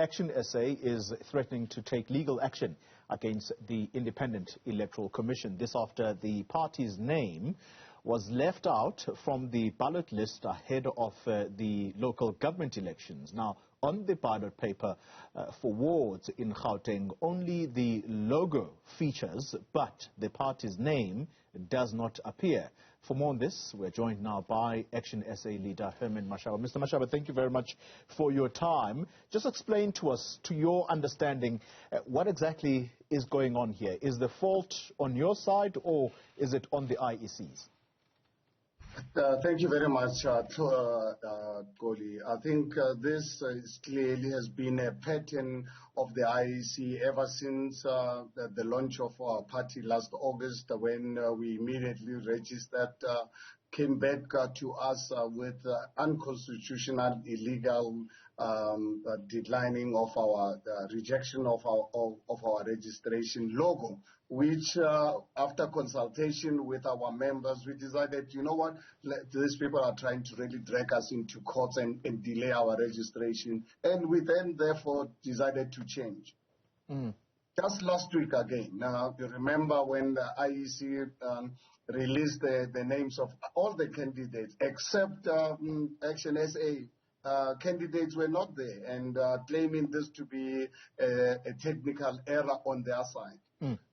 ActionSA is threatening to take legal action against the Independent Electoral Commission. This after the party's name was left out from the ballot list ahead of the local government elections. Now, on the ballot paper for wards in Gauteng, only the logo features, but the party's name does not appear. For more on this, we're joined now by ActionSA leader Herman Mashaba. Mr. Mashaba, thank you very much for your time. Just explain to us, to your understanding, what exactly is going on here. Is the fault on your side or is it on the IECs? Thank you very much, Goli. I think this clearly has been a pattern of the IEC ever since the launch of our party last August, when we immediately registered, came back to us with unconstitutional, illegal declining of our rejection of our registration logo, which after consultation with our members, we decided, you know what, these people are trying to really drag us into courts and delay our registration. And we then therefore decided to change. Just last week again, you remember when the IEC released the names of all the candidates except ActionSA. Candidates were not there, and claiming this to be a technical error on their side.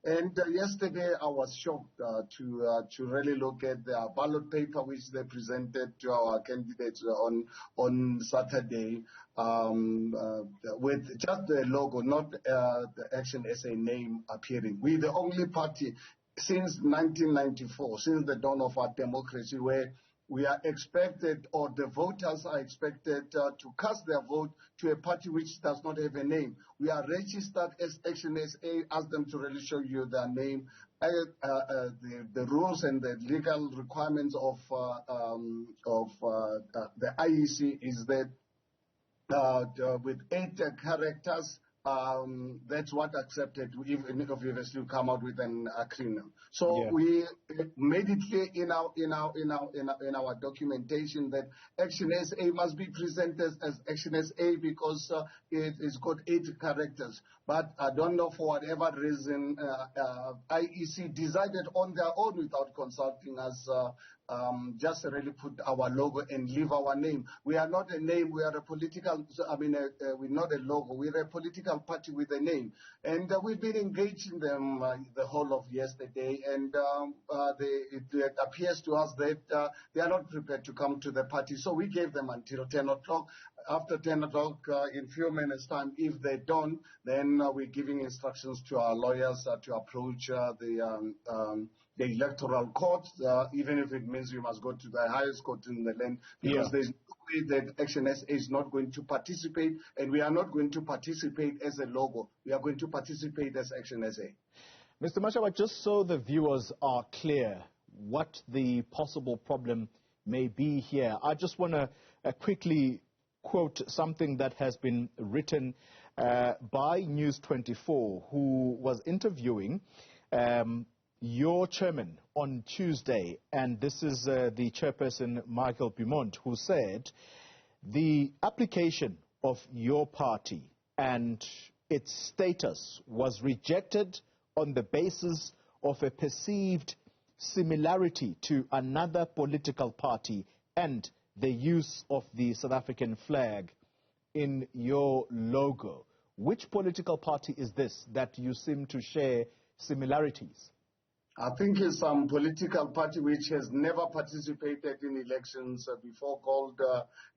And yesterday I was shocked to really look at the ballot paper which they presented to our candidates on Saturday with just the logo, not the ActionSA name appearing. We're the only party since 1994, since the dawn of our democracy, where we are expected, or the voters are expected to cast their vote to a party which does not have a name. We are registered as ActionSA, ask them to really show you their name. The rules and the legal requirements of the IEC is that with 8 characters, that's what accepted, even if obviously come out with an acronym. So we made it clear in our documentation that ActionSA must be presented as ActionSA because it's got 8 characters. But I don't know, for whatever reason, IEC decided on their own without consulting us, just really put our logo and leave our name. We are not a name, we are a political, we're not a logo, we're a political party with a name. And we've been engaging them the whole of yesterday, and it appears to us that they are not prepared to come to the party. So we gave them until 10 o'clock. After 10 o'clock, in few minutes time, if they don't, then we're giving instructions to our lawyers to approach the electoral court, even if it means we must go to the highest court in the land, because there's no way that ActionSA is not going to participate, and we are not going to participate as a logo. We are going to participate as ActionSA. Mr. Mashaba, just so the viewers are clear what the possible problem may be here, I just want to quickly quote something that has been written by News 24, who was interviewing your chairman on Tuesday, and this is the chairperson, Michael Beaumont, who said the application of your party and its status was rejected on the basis of a perceived similarity to another political party and the use of the South African flag in your logo. Which political party is this that you seem to share similarities? I think it's some political party which has never participated in elections before, called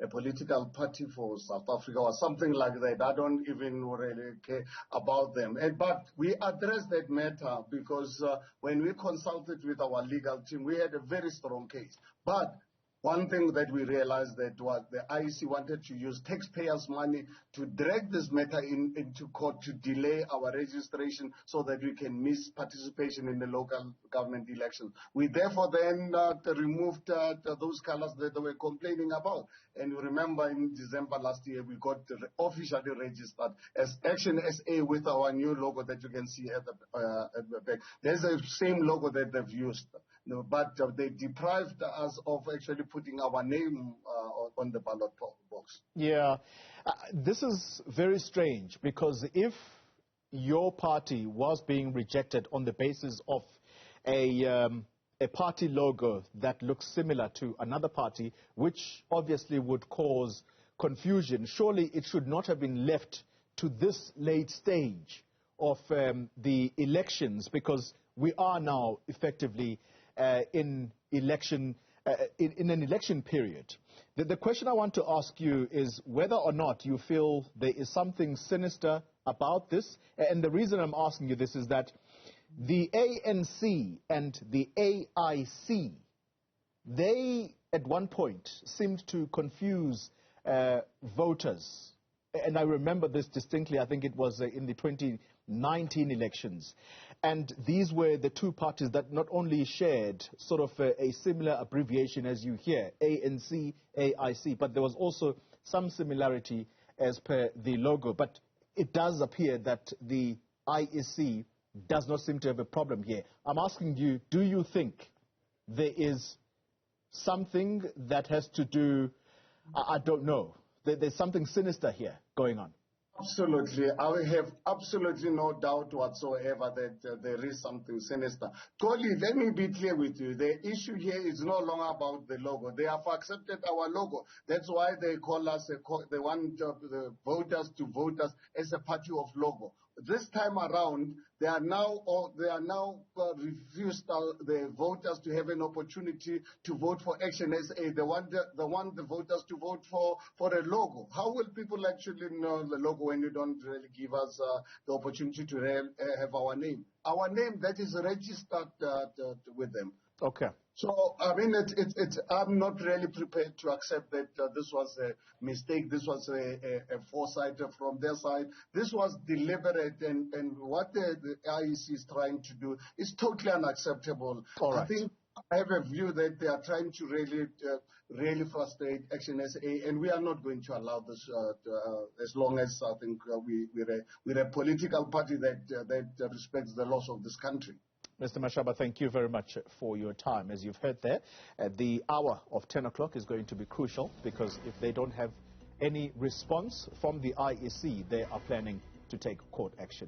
a political party for South Africa or something like that. I don't even really care about them. But we addressed that matter because when we consulted with our legal team, we had a very strong case. But one thing that we realized that was the IEC wanted to use taxpayers' money to drag this matter into court to delay our registration so that we can miss participation in the local government elections. We therefore then removed those colors that they were complaining about. And you remember in December last year, we got officially registered as ActionSA with our new logo that you can see at the back. There's the same logo that they've used. But they deprived us of actually putting our name on the ballot box. Yeah. This is very strange because if your party was being rejected on the basis of a party logo that looks similar to another party, which obviously would cause confusion, surely it should not have been left to this late stage of the elections, because we are now effectively in an election period. The question I want to ask you is whether or not you feel there is something sinister about this. And the reason I'm asking you this is that the ANC and the AIC, they at one point seemed to confuse voters. And I remember this distinctly. I think it was in the 2019 elections. And these were the two parties that not only shared sort of a similar abbreviation as you hear, ANC, AIC, but there was also some similarity as per the logo. But it does appear that the IEC does not seem to have a problem here. I'm asking you, do you think there is something that has to do, I don't know, there's something sinister here going on? Absolutely. I have absolutely no doubt whatsoever that there is something sinister. Totally, let me be clear with you. The issue here is no longer about the logo. They have accepted our logo. That's why they call us, they want the voters to vote us as a party of logo. This time around, they are now refused the voters to have an opportunity to vote for ActionSA. They want the voters to vote for a logo. How will people actually know the logo when you don't really give us the opportunity to have our name? Our name that is registered with them. Okay. So, I mean, I'm not really prepared to accept that this was a mistake, this was a foresight from their side. This was deliberate, and what the IEC is trying to do is totally unacceptable. All right. I think I have a view that they are trying to really frustrate ActionSA, and we are not going to allow this as long as I think we're a political party that respects the laws of this country. Mr. Mashaba, thank you very much for your time. As you've heard there, the hour of 10 o'clock is going to be crucial, because if they don't have any response from the IEC, they are planning to take court action.